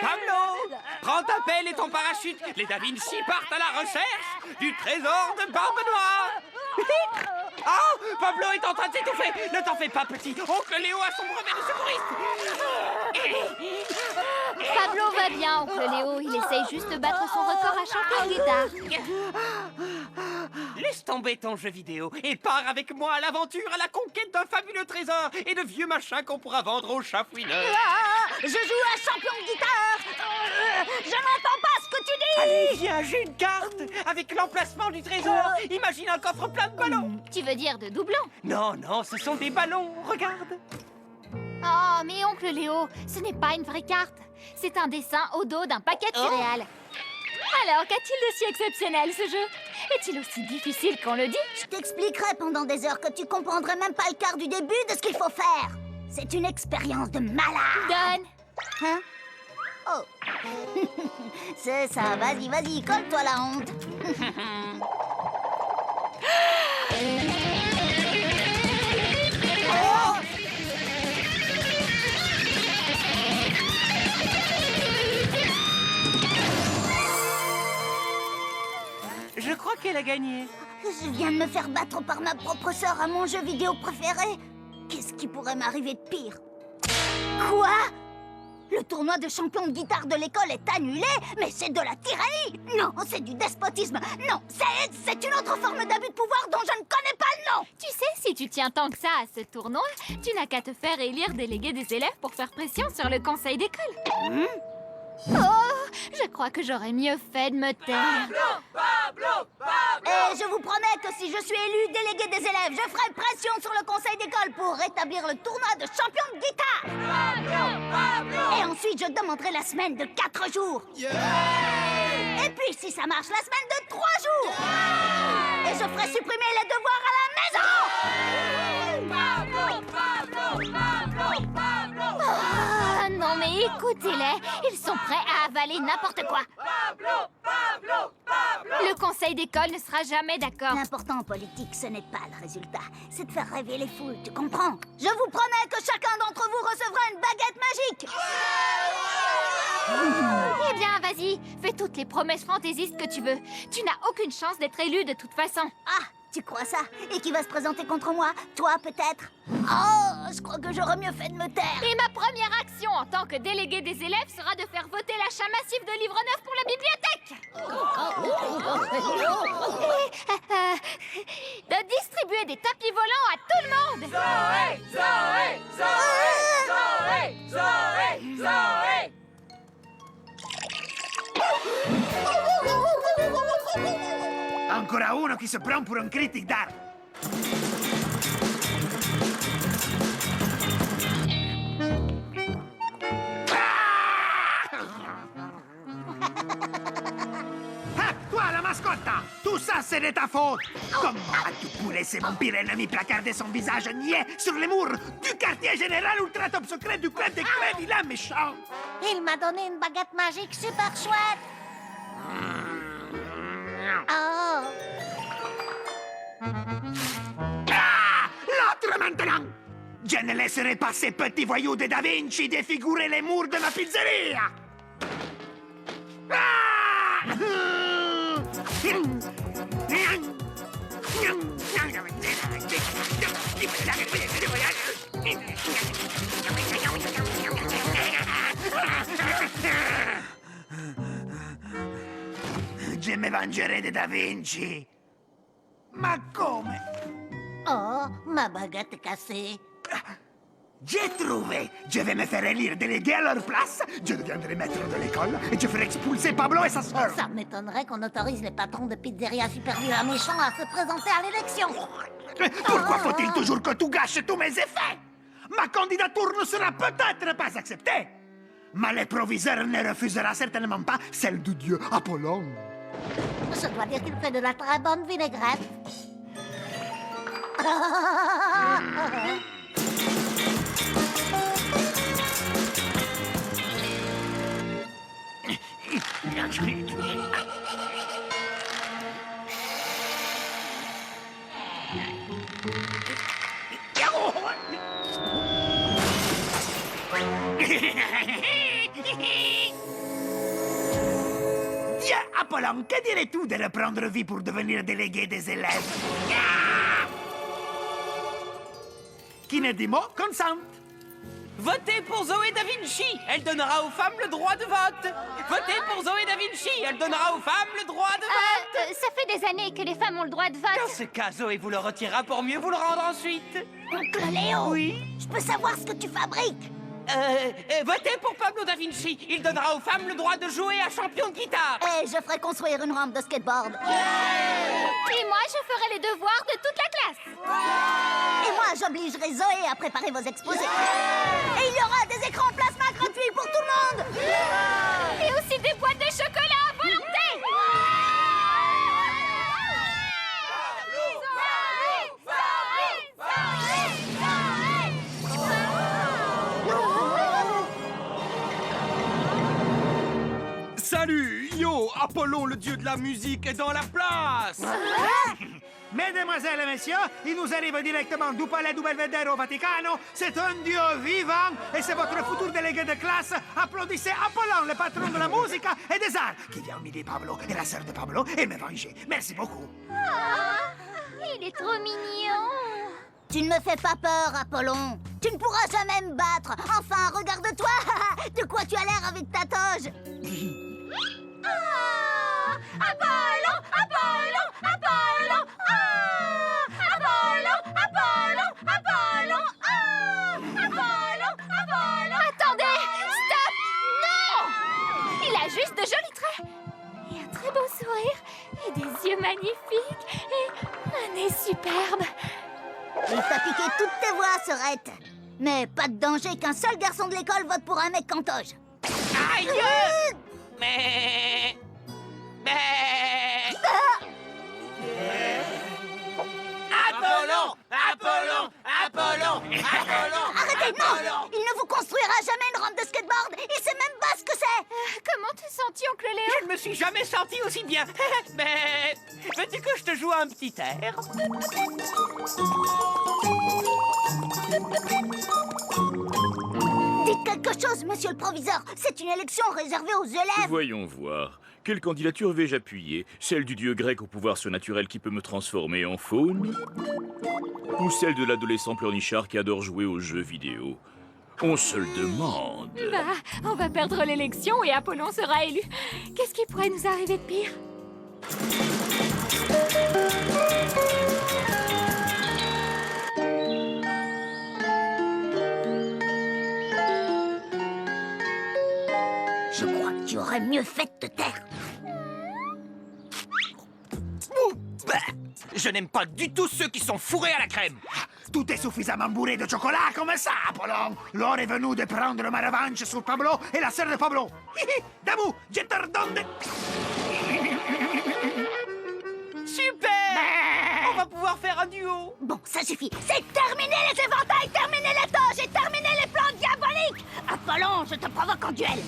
Pablo, prends ta pelle et ton parachute. Les Da Vinci partent à la recherche du trésor de Barbe Noire. Oh, Pablo est en train de s'étouffer. Ne t'en fais pas, petit. Oncle Léo a son brevet de secouriste. Pablo va bien, oncle Léo. Il essaye juste de battre son record à chanter de guitare. Laisse tomber ton jeu vidéo et pars avec moi à l'aventure à la conquête d'un fabuleux trésor et de vieux machins qu'on pourra vendre aux chafouineurs. Je joue à champion de guitare. Je n'entends pas ce que tu dis. Allez, viens, j'ai une carte avec l'emplacement du trésor. Imagine un coffre plein de ballons. Tu veux dire de doublons? Non, non, ce sont des ballons, regarde. Oh, mais oncle Léo, ce n'est pas une vraie carte. C'est un dessin au dos d'un paquet de céréales. Alors, qu'a-t-il de si exceptionnel, ce jeu? Est-il aussi difficile qu'on le dit? Je t'expliquerai pendant des heures que tu comprendrais même pas le quart du début de ce qu'il faut faire. C'est une expérience de malade. Donne. Hein? Oh. C'est ça, vas-y, vas-y, colle-toi la honte. Oh! Je crois qu'elle a gagné. Je viens de me faire battre par ma propre sœur à mon jeu vidéo préféré. Qu'est-ce qui pourrait m'arriver de pire? Quoi? Le tournoi de champion de guitare de l'école est annulé? Mais c'est de la tyrannie! Non, c'est du despotisme! Non, c'est une autre forme d'abus de pouvoir dont je ne connais pas le nom! Tu sais, si tu tiens tant que ça à ce tournoi, tu n'as qu'à te faire élire délégué des élèves pour faire pression sur le conseil d'école. Oh, je crois que j'aurais mieux fait de me taire. Et je vous promets que si je suis élu délégué des élèves, je ferai pression sur le conseil d'école pour rétablir le tournoi de champion de guitare! Et ensuite, je demanderai la semaine de 4 jours! Et puis, si ça marche, la semaine de 3 jours! Et je ferai supprimer les devoirs à la maison! Ah, non, mais écoutez-les, ils sont prêts à avaler n'importe quoi. Le conseil d'école ne sera jamais d'accord. L'important en politique, ce n'est pas le résultat, c'est de faire rêver les foules, tu comprends? Je vous promets que chacun d'entre vous recevra une baguette magique! Eh bien, vas-y, fais toutes les promesses fantaisistes que tu veux. Tu n'as aucune chance d'être élu de toute façon. Ah, tu crois ça? Et qui va se présenter contre moi? Toi, peut-être? Oh, je crois que j'aurais mieux fait de me taire. Et ma première action en tant que délégué des élèves sera de faire voter l'achat massif de livres neufs pour la bibliothèque. De distribuer des tapis volants à tout le monde. Ancora uno qui se prend pour un critique d'art. Ah, toi, la mascotte! Tout ça, c'est de ta faute! Comment as-tu pu laisser mon pire ennemi placarder son visage niais sur les murs du quartier général ultra top secret du club des crédits, la méchante? Il m'a donné une baguette magique super chouette. Oh. Ah! L'autre maintenant! Je ne laisserai pas ces petits voyous de Da Vinci défigurer les murs de ma pizzeria! Ah! Je me vengerai de Da Vinci! Ma come? Oh, ma baguette cassée. J'ai trouvé! Je vais me faire élire délégué à leur place, je deviendrai maître de l'école et je ferai expulser Pablo et sa sœur! Ça m'étonnerait qu'on autorise les patrons de pizzeria super vilains méchants à se présenter à l'élection. Pourquoi faut-il toujours que tu gâches tous mes effets? Ma candidature ne sera peut-être pas acceptée, mais le proviseur ne refusera certainement pas celle du dieu Apollon. Je dois dire qu'il fait de la très bonne vinaigrette. Tiens, Apollon, que dirais-tu de reprendre vie pour devenir délégué des élèves? Ah! Qui ne dit mot, consente. Votez pour Zoé Da Vinci. Elle donnera aux femmes le droit de vote. Votez pour Zoé Da Vinci. Elle donnera aux femmes le droit de vote. Ça fait des années que les femmes ont le droit de Dans vote. ce cas, Zoé vous le retirera pour mieux vous le rendre ensuite. Oncle Léo, Oui. je peux savoir ce que tu fabriques? Votez pour Pablo Da Vinci. Il donnera aux femmes le droit de jouer à champion de guitare. Et je ferai construire une rampe de skateboard. Et moi, je ferai les devoirs de toute la classe. Et moi, j'obligerai Zoé à préparer vos exposés. Et il y aura des écrans plasma gratuits pour tout le monde. Et aussi des boîtes de chocolat à volonté. Salut, yo, Apollon, le dieu de la musique, est dans la place. Mesdemoiselles et messieurs, il nous arrive directement du palais du Belvedere au Vaticano. C'est un dieu vivant et c'est votre futur délégué de classe. Applaudissez Apollon, le patron de la musique et des arts, qui vient humilier Pablo et la sœur de Pablo et me venger. Merci beaucoup. Il est trop mignon. Tu ne me fais pas peur, Apollon. Tu ne pourras jamais me battre. Enfin, regarde-toi. De quoi tu as l'air avec ta toge? Apollon, Apollon, Apollon. Apollon, Apollon, Apollon. Apollon, Apollon. Attendez, stop, non. Il a juste de jolis traits. Et un très beau sourire. Et des yeux magnifiques. Et un nez superbe. Il t'a piqué toutes tes voix, Sorette. Mais pas de danger qu'un seul garçon de l'école vote pour un mec cantoge. Aïe! Mais... Apollon! Apollon! Apollon! Apollon! Arrêtez, non! Il ne vous construira jamais une rampe de skateboard. Il sait même pas ce que c'est. Comment te sens-tu, oncle Léo? Je ne me suis jamais senti aussi bien. Mais... veux-tu que je te joue un petit air? Dites quelque chose, monsieur le proviseur. C'est une élection réservée aux élèves. Voyons voir. Quelle candidature vais-je appuyer? Celle du dieu grec au pouvoir surnaturel qui peut me transformer en faune? Ou celle de l'adolescent pleurnichard qui adore jouer aux jeux vidéo? On se le demande. Bah, on va perdre l'élection et Apollon sera élu. Qu'est-ce qui pourrait nous arriver de pire? Je crois que tu aurais mieux fait de te taire. Je n'aime pas du tout ceux qui sont fourrés à la crème. Tout est suffisamment bourré de chocolat comme ça, Apollon. L'heure est venue de prendre ma revanche sur Pablo et la sœur de Pablo. Damu, je te redonne... Super! On va pouvoir faire un duo. Bon, ça suffit. C'est terminé les éventails, terminé les toges et terminé les plans diaboliques. Apollon, je te provoque en duel.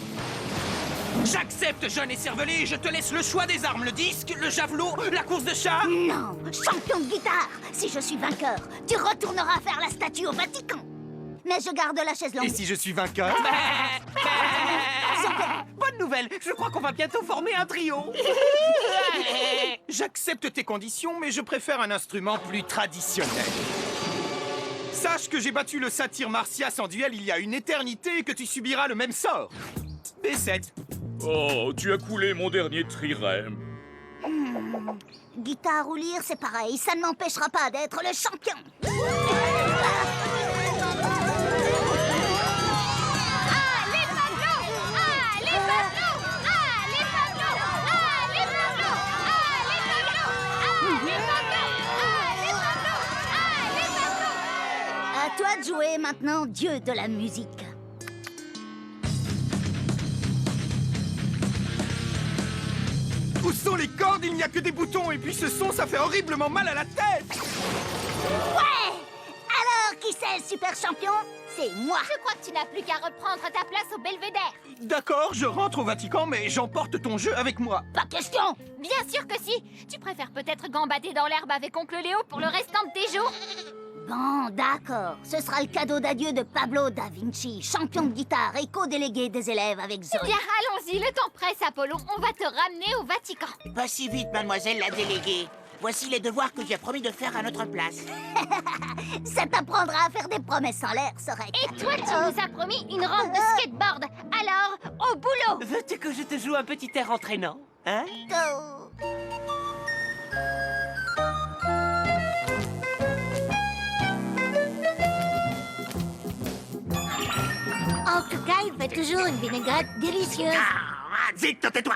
J'accepte, jeune et cervelé. Je te laisse le choix des armes. Le disque, le javelot, la course de chat. Non, champion de guitare. Si je suis vainqueur, tu retourneras faire la statue au Vatican. Mais je garde la chaise longue. Et si je suis vainqueur? Bonne nouvelle, je crois qu'on va bientôt former un trio. J'accepte tes conditions, mais je préfère un instrument plus traditionnel. Sache que j'ai battu le satyre Martias en duel il y a une éternité et que tu subiras le même sort. B7. Oh, tu as coulé mon dernier trirème. Guitare ou lire, c'est pareil. Ça ne m'empêchera pas d'être le champion. Allez, Pablo! Allez, Pablo! Allez, Pablo! Allez, Pablo! Allez, Pablo! Allez, Pablo! Allez, Pablo! Allez, Pablo! À toi de jouer maintenant, dieu de la musique. Où sont les cordes? Il n'y a que des boutons et puis ce son, ça fait horriblement mal à la tête. Ouais! Alors, qui c'est le super champion? C'est moi. Je crois que tu n'as plus qu'à reprendre ta place au Belvédère. D'accord, je rentre au Vatican, mais j'emporte ton jeu avec moi. Pas question. Bien sûr que si. Tu préfères peut-être gambader dans l'herbe avec oncle Léo pour le restant de tes jours? Bon, d'accord. Ce sera le cadeau d'adieu de Pablo da Vinci, champion de guitare et co-délégué des élèves avec Zoé. Bien, allons-y, le temps presse, Apollon. On va te ramener au Vatican. Pas si vite, mademoiselle la déléguée. Voici les devoirs que j'ai promis de faire à notre place. Ça t'apprendra à faire des promesses en l'air, Sorek. Et toi, tu nous as promis une rampe de skateboard. Alors, au boulot. Veux-tu que je te joue un petit air entraînant? Hein? Oh. En tout cas, il fait toujours une vinaigrette délicieuse. Ah, vite, tais-toi.